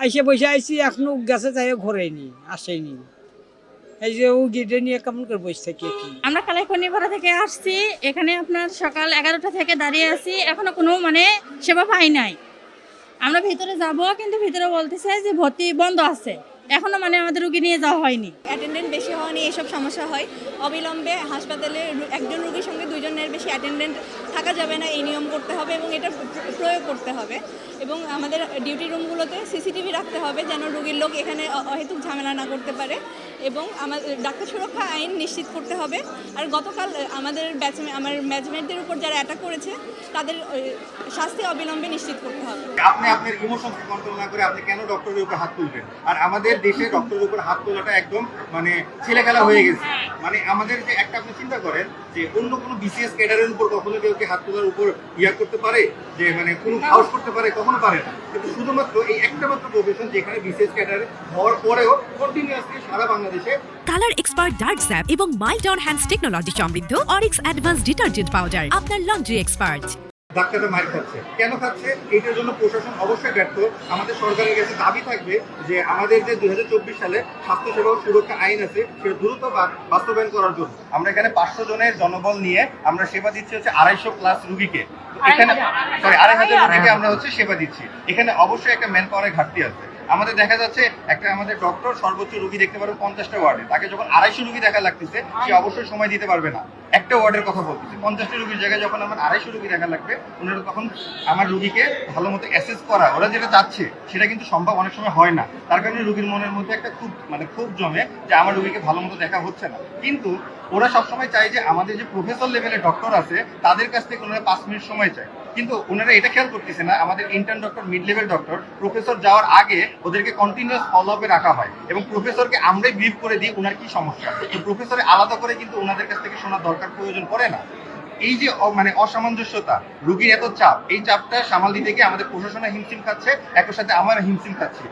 আইসে বসে আইসি এখনো গেছে যাই ঘোরেনি আসেনি এই যে ও গিটে নিয়ে কেমন করে বসে থাকি কি আমরা কালাইকনিপাড়া থেকে আসছি, এখানে আপনার সকাল 11টা থেকে দাঁড়িয়ে আছি, এখনো কোনো সেবা পাই নাই। আমরা ভিতরে যাব, কিন্তু ভিতরে বলতেছে যে ভর্তি বন্ধ আছে, এখনো আমাদের রুগী নিয়ে যাওয়া হয়নি। অ্যাটেন্ডেন্ট বেশি হওয়া নিয়ে এসব সমস্যা হয়। অবিলম্বে হাসপাতালে একজন রোগীর সঙ্গে দুজনের বেশি অ্যাটেন্ডেন্ট থাকা যাবে না, এই নিয়ম করতে হবে এবং এটা প্রয়োগ করতে হবে। এবং আমাদের ডিউটি রুমগুলোতে সিসিটিভি রাখতে হবে যেন রোগীর লোক এখানে অহেতুক ঝামেলা না করতে পারে, এবং আমাদের ডাক্তার সুরক্ষা আইন নিশ্চিত করতে হবে। আর গতকাল আমার ব্যাচমেটদের উপর যারা অ্যাটাক করেছে তাদের শাস্তি অবিলম্বে নিশ্চিত করতে হবে। আপনি আপনার ইমোশনকে কন্ট্রোল না করে আপনি কেন ডক্টরের উপর হাত তুলবেন? আর আমাদের দেশে ডক্টরের উপর হাত তোলাটা একদম ছেলেখেলা হয়ে গেছে। আমাদের যে একটা আপনি চিন্তা করেন যে অন্য কোনো বিসিএস ক্যাডারের উপর কখনো কেউ কি হাত তোলার উপর করতে পারে, যে কোনো সাহস করতে পারে? কখনো পারে না। কিন্তু শুধুমাত্র এই একটা মাত্র প্রফেশন যেখানে বিসিএস ক্যাডারে হওয়ার পরেও কন্টিনিউয়াসলি সারা বাংলাদেশে কালার এক্সপার্ট ডার্ক স্যাপ এবং মাইল্ড অন হ্যান্ডস টেকনোলজি সমৃদ্ধ অরিক্স অ্যাডভান্স ডিটারজেন্ট পাউডার আপনার লন্ড্রি এক্সপার্ট। ডাক্তাররা মার খাচ্ছে কেন খাচ্ছে? এটার জন্য প্রশাসন অবশ্যই ব্যর্থ। আমাদের সরকারের কাছে দাবি থাকবে যে আমাদের যে 2024 সালে স্বাস্থ্যসেবা ও সুরক্ষা আইন আছে সেটা দ্রুত বাস্তবায়ন করার জন্য। আমরা এখানে 500 জনের জনবল নিয়ে আমরা সেবা দিচ্ছি 250 প্লাস রুগীকে। এখানে 2500 রুগীকে আমরা সেবা দিচ্ছি। এখানে অবশ্যই একটা ম্যান পাওয়ারের ঘাটতি আছে। আমাদের দেখা যাচ্ছে আমাদের ডক্টর সর্বোচ্চ রুগী দেখতে পারবে 50টা ওয়ার্ডে, তাকে যখন 250 রুগী দেখা লাগতেছে সে অবশ্যই সময় দিতে পারবে না। একটা ওয়ার্ডের কথা বলতেছি, 50টা রুগীর জায়গায় যখন আমার 250 রুগী দেখা লাগবে, ওনারা তখন আমার রুগীকে ভালো মতো অ্যাসেস করা, ওরা যেটা চাচ্ছে সেটা কিন্তু সম্ভব অনেক সময় হয় না। তার কারণে রুগীর মনের মধ্যে একটা খুব জমে যে আমার রুগীকে ভালো মতো দেখা হচ্ছে না। কিন্তু ওরা সবসময় চায় যে আমাদের যে প্রফেসর লেভেলের ডক্টর আছে তাদের কাছ থেকে ওনারা 5 মিনিট সময় চায়, কিন্তু ওনারা এটা খেয়াল করতেছে না আমাদের intern doctor, mid level doctor, professor যাওয়ার আগে ওদেরকে কন্টিনিউয়াস ফলো আপে রাখা হয় এবং প্রফেসরকে আমরাই ব্রিফ করে দিই ওনার কি সমস্যা। তো প্রফেসরে আলাদা করে কিন্তু ওনাদের কাছ থেকে শোনার দরকার প্রয়োজন পড়ে না। এই যে অসামঞ্জস্যতা, রুগীর এত চাপ, এই চাপটা সামাল দিতে গিয়ে আমাদের প্রশাসনের হিমশিম খাচ্ছে, একই সাথে আমার হিমশিম খাচ্ছে।